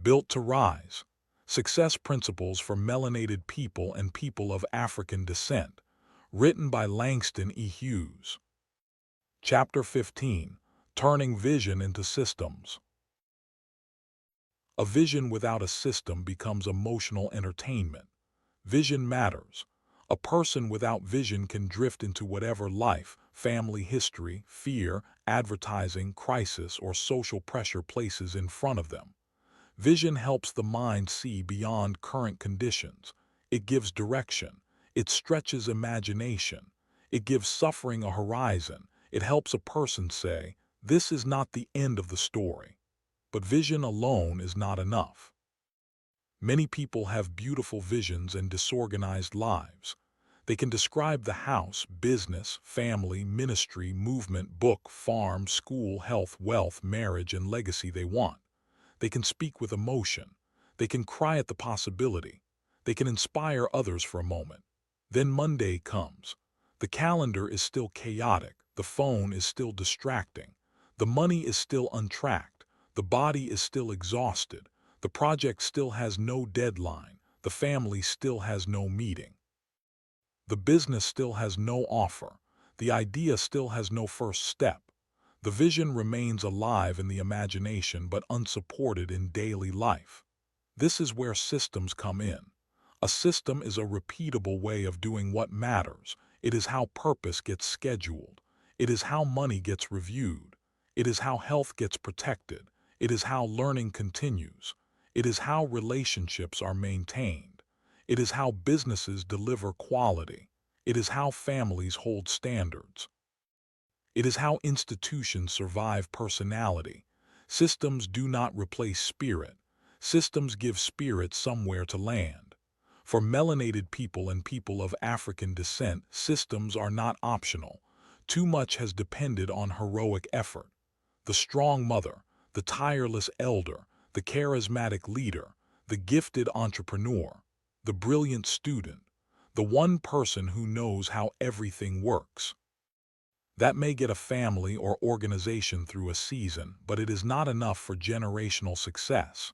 Built to Rise: Success Principles for Melanated People and People of African Descent, written by Langston E. Hughes. Chapter 15: Turning Vision into Systems. A vision without a system becomes emotional entertainment. Vision matters. A person without vision can drift into whatever life, family history, fear, advertising, crisis, or social pressure places in front of them. Vision helps the mind see beyond current conditions. It gives direction. It stretches imagination. It gives suffering a horizon. It helps a person say, "This is not the end of the story." But vision alone is not enough. Many people have beautiful visions and disorganized lives. They can describe the house, business, family, ministry, movement, book, farm, school, health, wealth, marriage, and legacy they want. They can speak with emotion. They can cry at the possibility. They can inspire others for a moment. Then Monday comes. The calendar is still chaotic. The phone is still distracting. The money is still untracked. The body is still exhausted. The project still has no deadline. The family still has no meeting. The business still has no offer. The idea still has no first step. The vision remains alive in the imagination but unsupported in daily life. This is where systems come in. A system is a repeatable way of doing what matters. It is how purpose gets scheduled. It is how money gets reviewed. It is how health gets protected. It is how learning continues. It is how relationships are maintained. It is how businesses deliver quality. It is how families hold standards. It is how institutions survive personality. Systems do not replace spirit. Systems give spirit somewhere to land. For melanated people and people of African descent, systems are not optional. Too much has depended on heroic effort. The strong mother, the tireless elder, the charismatic leader, the gifted entrepreneur, the brilliant student, the one person who knows how everything works. That may get a family or organization through a season, but it is not enough for generational success.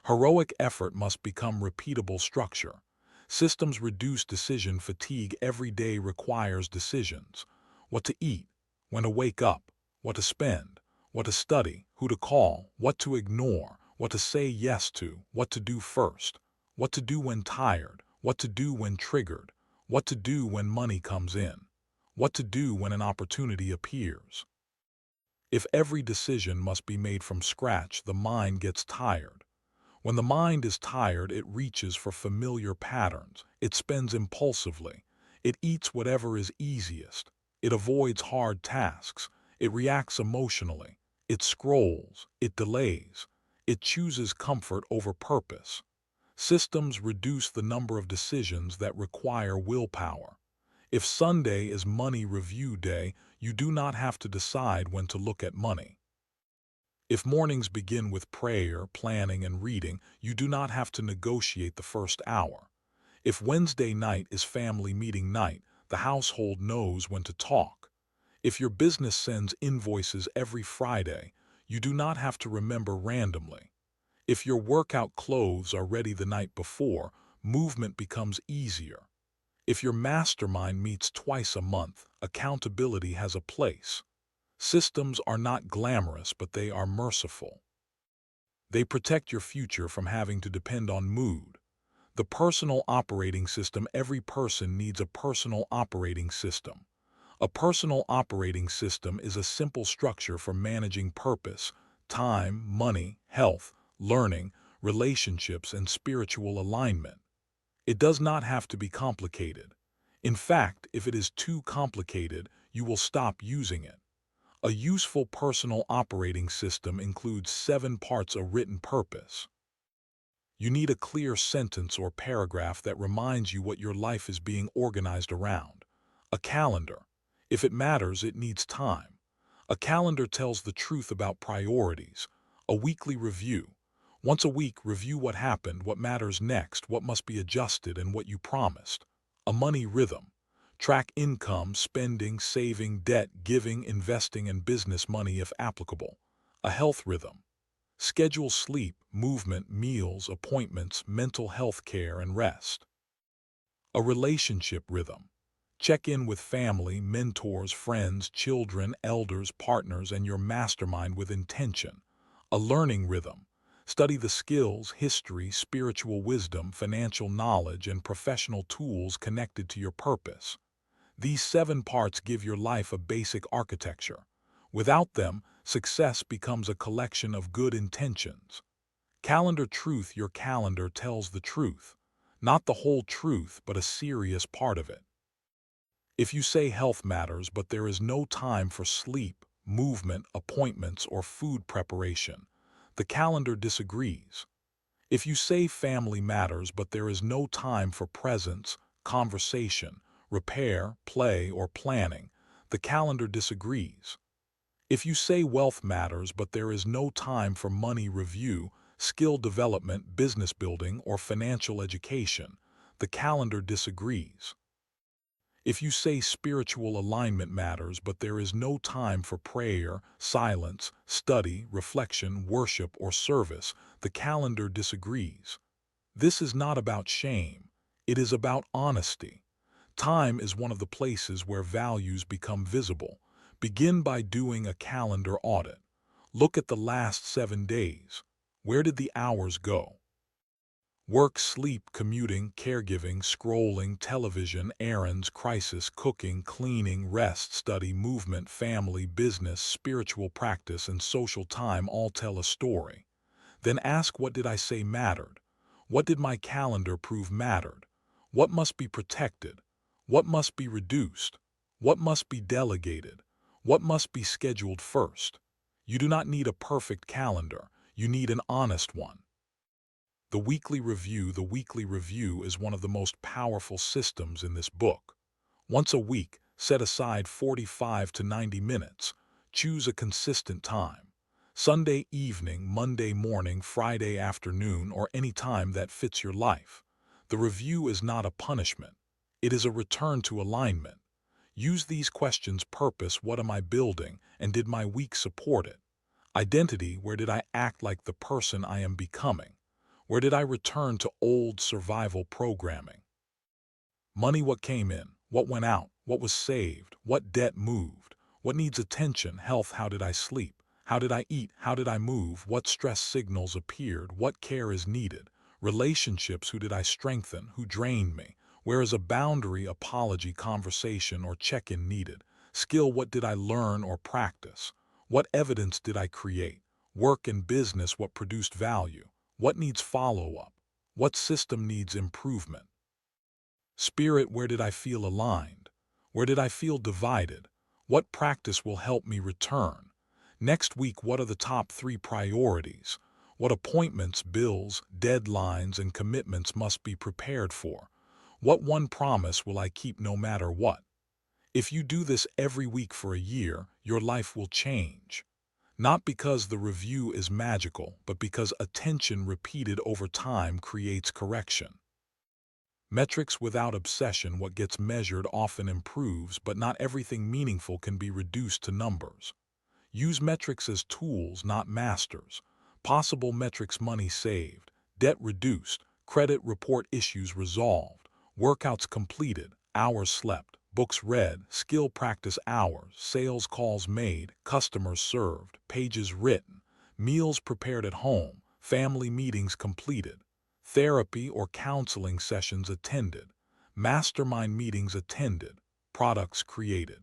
Heroic effort must become repeatable structure. Systems reduce decision fatigue. Every day requires decisions. What to eat, when to wake up, what to spend, what to study, who to call, what to ignore, what to say yes to, what to do first, what to do when tired, what to do when triggered, what to do when money comes in, what to do when an opportunity appears. If every decision must be made from scratch, the mind gets tired. When the mind is tired, it reaches for familiar patterns. It spends impulsively. It eats whatever is easiest. It avoids hard tasks. It reacts emotionally. It scrolls. It delays. It chooses comfort over purpose. Systems reduce the number of decisions that require willpower. If Sunday is money review day, you do not have to decide when to look at money. If mornings begin with prayer, planning, and reading, you do not have to negotiate the first hour. If Wednesday night is family meeting night, the household knows when to talk. If your business sends invoices every Friday, you do not have to remember randomly. If your workout clothes are ready the night before, movement becomes easier. If your mastermind meets twice a month, accountability has a place. Systems are not glamorous, but they are merciful. They protect your future from having to depend on mood. The personal operating system. Every person needs a personal operating system. A personal operating system is a simple structure for managing purpose, time, money, health, learning, relationships, and spiritual alignment. It does not have to be complicated. In fact, if it is too complicated, you will stop using it. A useful personal operating system includes 7 parts: a written purpose. You need a clear sentence or paragraph that reminds you what your life is being organized around. A calendar. If it matters, it needs time. A calendar tells the truth about priorities. A weekly review. Once a week, review what happened, what matters next, what must be adjusted, and what you promised. A money rhythm. Track income, spending, saving, debt, giving, investing, and business money if applicable. A health rhythm. Schedule sleep, movement, meals, appointments, mental health care, and rest. A relationship rhythm. Check in with family, mentors, friends, children, elders, partners, and your mastermind with intention. A learning rhythm. Study the skills, history, spiritual wisdom, financial knowledge, and professional tools connected to your purpose. These 7 parts give your life a basic architecture. Without them, success becomes a collection of good intentions. Calendar truth. Your calendar tells the truth. Not the whole truth, but a serious part of it. If you say health matters, but there is no time for sleep, movement, appointments, or food preparation, the calendar disagrees. If you say family matters, but there is no time for presence, conversation, repair, play, or planning, the calendar disagrees. If you say wealth matters, but there is no time for money review, skill development, business building, or financial education, the calendar disagrees. If you say spiritual alignment matters, but there is no time for prayer, silence, study, reflection, worship, or service, the calendar disagrees. This is not about shame. It is about honesty. Time is one of the places where values become visible. Begin by doing a calendar audit. Look at the last 7 days. Where did the hours go? Work, sleep, commuting, caregiving, scrolling, television, errands, crisis, cooking, cleaning, rest, study, movement, family, business, spiritual practice, and social time all tell a story. Then ask, what did I say mattered? What did my calendar prove mattered? What must be protected? What must be reduced? What must be delegated? What must be scheduled first? You do not need a perfect calendar. You need an honest one. The weekly review. The weekly review is one of the most powerful systems in this book. Once a week, set aside 45 to 90 minutes. Choose a consistent time. Sunday evening, Monday morning, Friday afternoon, or any time that fits your life. The review is not a punishment. It is a return to alignment. Use these questions: purpose, what am I building, and did my week support it? Identity, where did I act like the person I am becoming? Where did I return to old survival programming? Money, what came in, what went out, what was saved, what debt moved, what needs attention? Health, how did I sleep? How did I eat? How did I move? What stress signals appeared? What care is needed? Relationships, who did I strengthen? Who drained me? Where is a boundary, apology, conversation, or check-in needed? Skill, what did I learn or practice? What evidence did I create? Work and business, what produced value? What needs follow-up? What system needs improvement? Spirit, where did I feel aligned? Where did I feel divided? What practice will help me return? Next week, what are the top 3 priorities? What appointments, bills, deadlines, and commitments must be prepared for? What one promise will I keep no matter what? If you do this every week for a year, your life will change. Not because the review is magical, but because attention repeated over time creates correction. Metrics without obsession. What gets measured often improves, but not everything meaningful can be reduced to numbers. Use metrics as tools, not masters. Possible metrics: money saved, debt reduced, credit report issues resolved, workouts completed, hours slept, books read, skill practice hours, sales calls made, customers served, pages written, meals prepared at home, family meetings completed, therapy or counseling sessions attended, mastermind meetings attended, products created,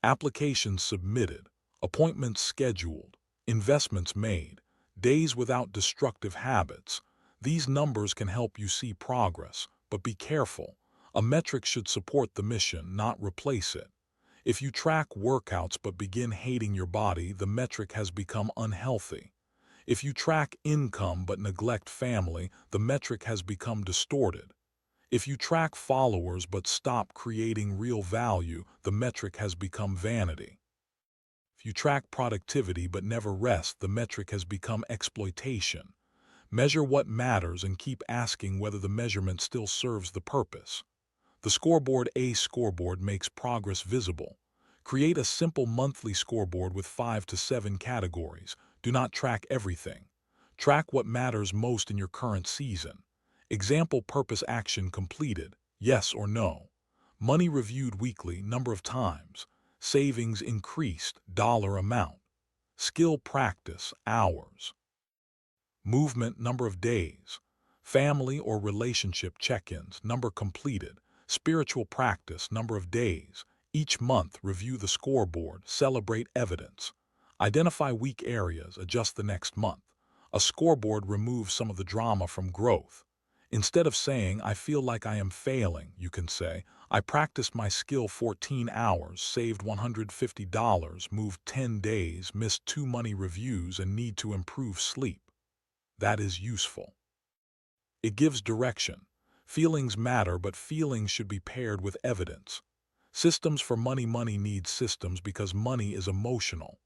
applications submitted, appointments scheduled, investments made, days without destructive habits. These numbers can help you see progress, but be careful. A metric should support the mission, not replace it. If you track workouts but begin hating your body, the metric has become unhealthy. If you track income but neglect family, the metric has become distorted. If you track followers but stop creating real value, the metric has become vanity. If you track productivity but never rest, the metric has become exploitation. Measure what matters and keep asking whether the measurement still serves the purpose. The scoreboard. A scoreboard makes progress visible. Create a simple monthly scoreboard with 5 to 7 categories. Do not track everything. Track what matters most in your current season. Example: purpose action completed, yes or no. Money reviewed weekly, number of times. Savings increased, dollar amount. Skill practice, hours. Movement, number of days. Family or relationship check-ins, number completed. Spiritual practice, number of days. Each month, review the scoreboard, celebrate evidence. Identify weak areas, adjust the next month. A scoreboard removes some of the drama from growth. Instead of saying, I feel like I am failing, you can say, I practiced my skill 14 hours, saved $150, moved 10 days, missed 2 money reviews, and need to improve sleep. That is useful. It gives direction. Feelings matter, but feelings should be paired with evidence. Systems for money. Money needs systems because money is emotional.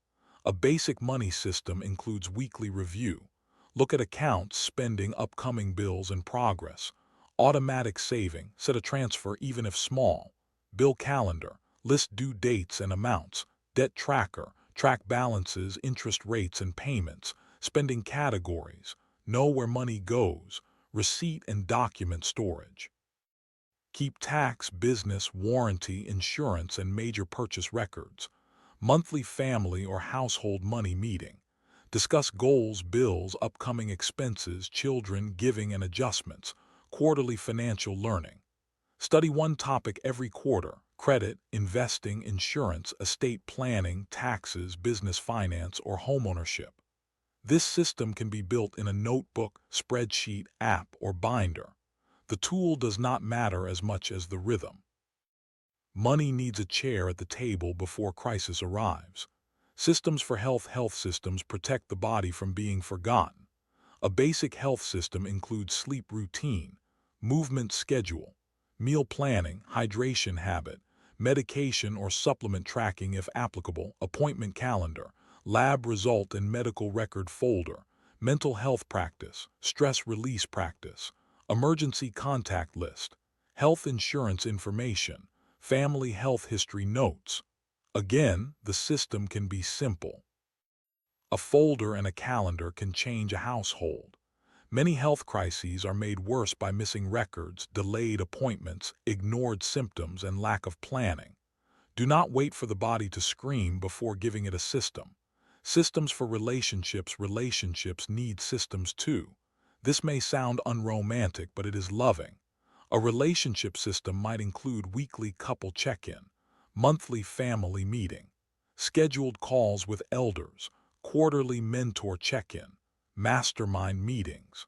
A basic money system includes weekly review. Look at accounts, spending, upcoming bills, and progress. Automatic saving, set a transfer even if small. Bill calendar, list due dates and amounts. Debt tracker, track balances, interest rates, and payments. Spending categories, know where money goes. Receipt and document storage. Keep tax, business, warranty, insurance, and major purchase records. Monthly family or household money meeting. Discuss goals, bills, upcoming expenses, children, giving, and adjustments. Quarterly financial learning. Study one topic every quarter: credit, investing, insurance, estate planning, taxes, business finance, or homeownership. This system can be built in a notebook, spreadsheet, app, or binder. The tool does not matter as much as the rhythm. Money needs a chair at the table before crisis arrives. Systems for health. Health systems protect the body from being forgotten. A basic health system includes sleep routine, movement schedule, meal planning, hydration habit, medication or supplement tracking if applicable, appointment calendar, lab result and medical record folder, mental health practice, stress release practice, emergency contact list, health insurance information, family health history notes. Again, the system can be simple. A folder and a calendar can change a household. Many health crises are made worse by missing records, delayed appointments, ignored symptoms, and lack of planning. Do not wait for the body to scream before giving it a system. Systems for relationships. Relationships need systems too. This may sound unromantic, but it is loving. A relationship system might include weekly couple check-in, monthly family meeting, scheduled calls with elders, quarterly mentor check-in, mastermind meetings,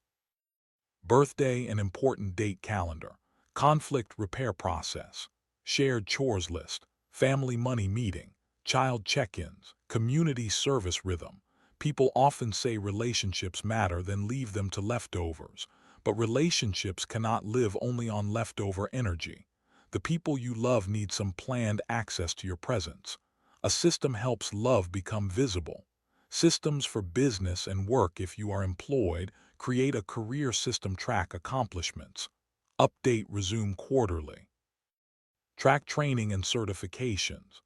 birthday and important date calendar, conflict repair process, shared chores list, family money meeting, child check-ins, community service rhythm. People often say relationships matter, then leave them to leftovers. But relationships cannot live only on leftover energy. The people you love need some planned access to your presence. A system helps love become visible. Systems for business and work. If you are employed, create a career system. Track accomplishments. Update, resume quarterly. Track training and certifications.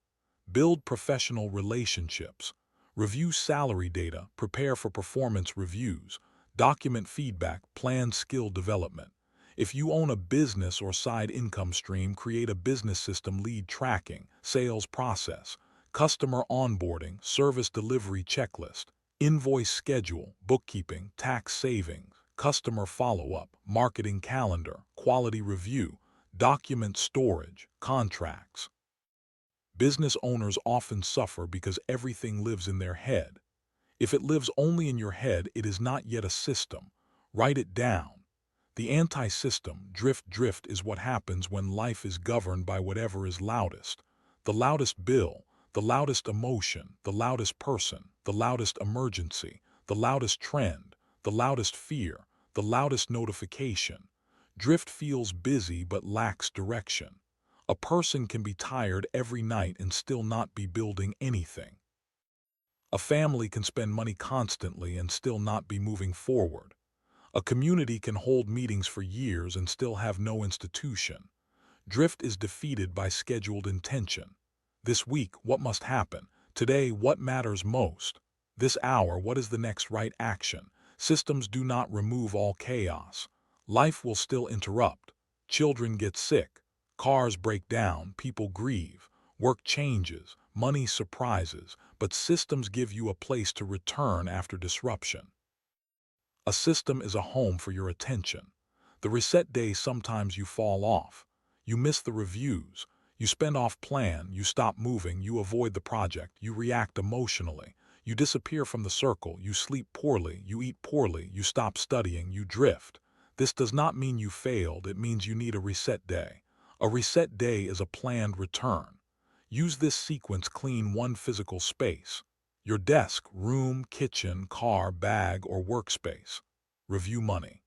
Build professional relationships. Review salary data. Prepare for performance reviews. Document feedback. Plan skill development. If you own a business or side income stream, create a business system. Lead tracking, sales process, customer onboarding, service delivery checklist, invoice schedule, bookkeeping, tax savings, customer follow-up, marketing calendar, quality review, document storage, contracts. Business owners often suffer because everything lives in their head. If it lives only in your head, it is not yet a system. Write it down. The anti-system, drift, is what happens when life is governed by whatever is loudest. The loudest bill, the loudest emotion, the loudest person, the loudest emergency, the loudest trend, the loudest fear, the loudest notification. Drift feels busy but lacks direction. A person can be tired every night and still not be building anything. A family can spend money constantly and still not be moving forward. A community can hold meetings for years and still have no institution. Drift is defeated by scheduled intention. This week, what must happen? Today, what matters most? This hour, what is the next right action? Systems do not remove all chaos. Life will still interrupt. Children get sick. Cars break down. People grieve. Work changes. Money surprises. But systems give you a place to return after disruption. A system is a home for your attention. The reset day, sometimes you fall off. You miss the reviews. You spend off plan. You stop moving. You avoid the project. You react emotionally. You disappear from the circle. You sleep poorly. You eat poorly. You stop studying. You drift. This does not mean you failed. It means you need a reset day. A reset day is a planned return. Use this sequence. Clean one physical space. Your desk, room, kitchen, car, bag, or workspace. Review money.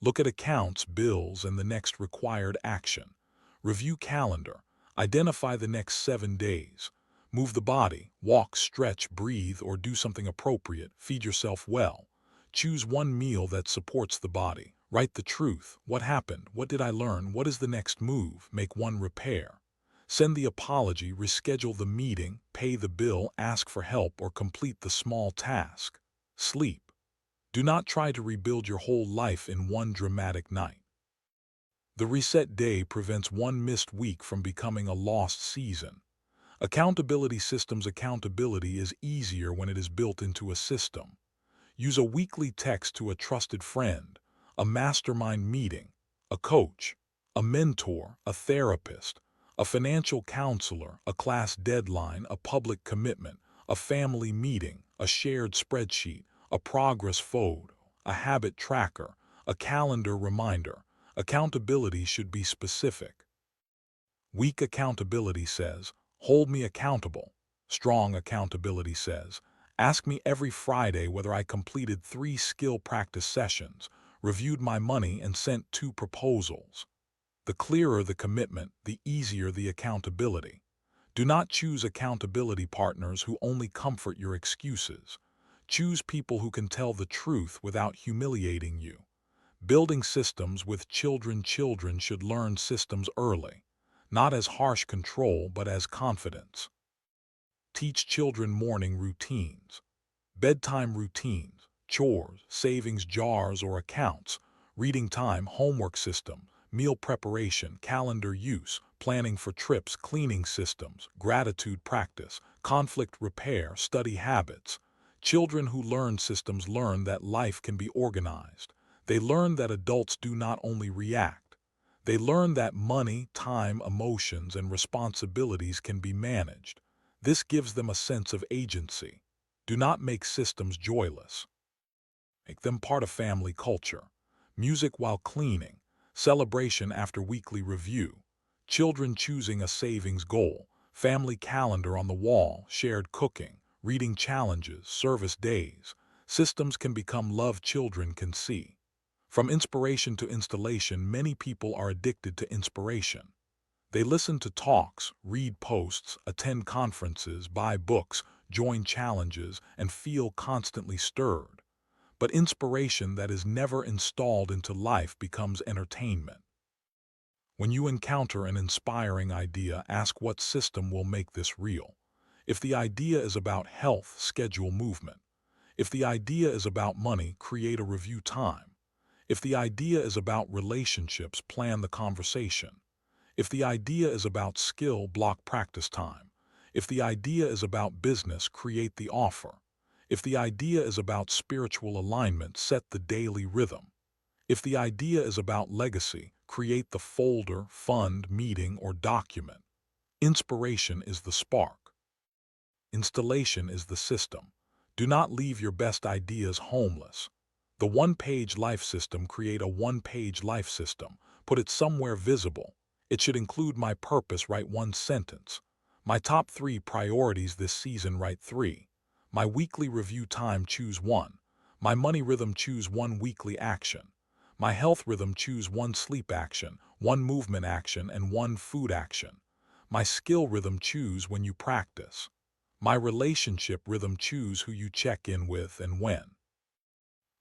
Look at accounts, bills, and the next required action. Review calendar. Identify the next 7 days. Move the body. Walk, stretch, breathe, or do something appropriate. Feed yourself well. Choose one meal that supports the body. Write the truth. What happened? What did I learn? What is the next move? Make one repair. Send the apology, reschedule the meeting, pay the bill, ask for help, or complete the small task. Sleep. Do not try to rebuild your whole life in one dramatic night. The reset day prevents one missed week from becoming a lost season. Accountability systems. Accountability is easier when it is built into a system. Use a weekly text to a trusted friend, a mastermind meeting, a coach, a mentor, a therapist, a financial counselor, a class deadline, a public commitment, a family meeting, a shared spreadsheet, a progress photo, a habit tracker, a calendar reminder. Accountability should be specific. Weak accountability says, hold me accountable. Strong accountability says, ask me every Friday whether I completed 3 skill practice sessions, reviewed my money, and sent 2 proposals. The clearer the commitment, the easier the accountability. Do not choose accountability partners who only comfort your excuses. Choose people who can tell the truth without humiliating you. Building systems with children. Children should learn systems early, not as harsh control but as confidence. Teach children morning routines, bedtime routines, chores, savings jars or accounts, reading time, homework system, meal preparation, calendar use, planning for trips, cleaning systems, gratitude practice, conflict repair, study habits. Children who learn systems learn that life can be organized. They learn that adults do not only react. They learn that money, time, emotions, and responsibilities can be managed. This gives them a sense of agency. Do not make systems joyless. Make them part of family culture. Music while cleaning, celebration after weekly review, children choosing a savings goal, family calendar on the wall, shared cooking, reading challenges, service days. Systems can become love children can see. From inspiration to installation, many people are addicted to inspiration. They listen to talks, read posts, attend conferences, buy books, join challenges, and feel constantly stirred. But inspiration that is never installed into life becomes entertainment. When you encounter an inspiring idea, ask what system will make this real. If the idea is about health, schedule movement. If the idea is about money, create a review time. If the idea is about relationships, plan the conversation. If the idea is about skill, block practice time. If the idea is about business, create the offer. If the idea is about spiritual alignment, set the daily rhythm. If the idea is about legacy, create the folder, fund, meeting, or document. Inspiration is the spark. Installation is the system. Do not leave your best ideas homeless. The one-page life system. Create a one-page life system. Put it somewhere visible. It should include my purpose. Write 1 sentence. My top 3 priorities this season. Write 3. My weekly review time. Choose 1. My money rhythm. Choose 1 weekly action. My health rhythm. Choose 1 sleep action, 1 movement action, and 1 food action. My skill rhythm. Choose when you practice. My relationship rhythm. Choose who you check in with and when.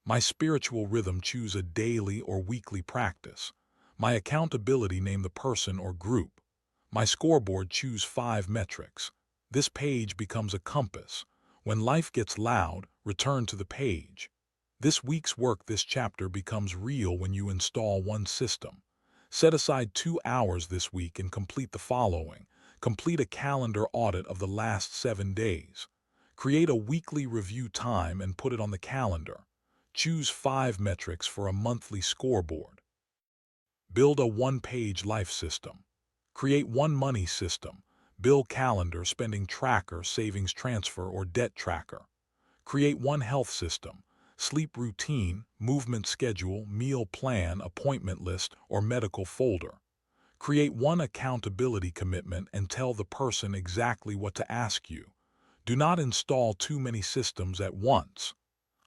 My spiritual rhythm. Choose a daily or weekly practice. My accountability. Name the person or group. My scoreboard. Choose 5 metrics. This page becomes a compass. When life gets loud, return to the page. This week's work, this chapter becomes real when you install one system. Set aside 2 hours this week and complete the following. Complete a calendar audit of the last 7 days. Create a weekly review time and put it on the calendar. Choose 5 metrics for a monthly scoreboard. Build a one-page life system. Create one money system. Bill calendar, spending tracker, savings transfer, or debt tracker. Create one health system. Sleep routine, movement schedule, meal plan, appointment list, or medical folder. Create one accountability commitment and tell the person exactly what to ask you. Do not install too many systems at once.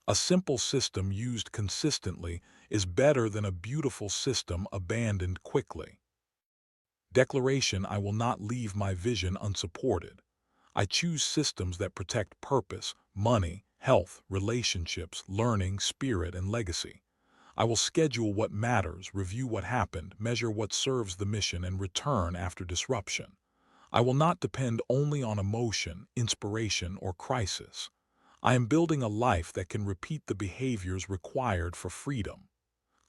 A simple system used consistently is better than a beautiful system abandoned quickly. Declaration: I will not leave my vision unsupported. I choose systems that protect purpose, money, health, relationships, learning, spirit, and legacy. I will schedule what matters, review what happened, measure what serves the mission, and return after disruption. I will not depend only on emotion, inspiration, or crisis. I am building a life that can repeat the behaviors required for freedom.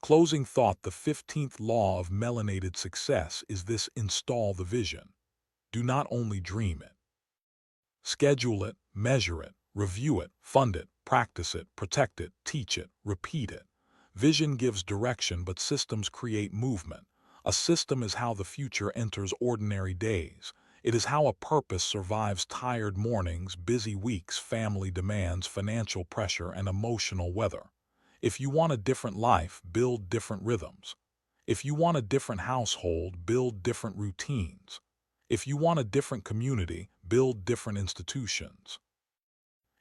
Closing thought: the 15th law of melanated success is this: install the vision. Do not only dream it. Schedule it, measure it, review it, fund it, practice it, protect it, teach it, repeat it. Vision gives direction, but systems create movement. A system is how the future enters ordinary days. It is how a purpose survives tired mornings, busy weeks, family demands, financial pressure, and emotional weather. If you want a different life, build different rhythms. If you want a different household, build different routines. If you want a different community, build different institutions.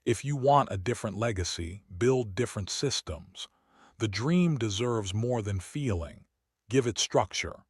If you want a different legacy, build different systems. The dream deserves more than feeling. Give it structure.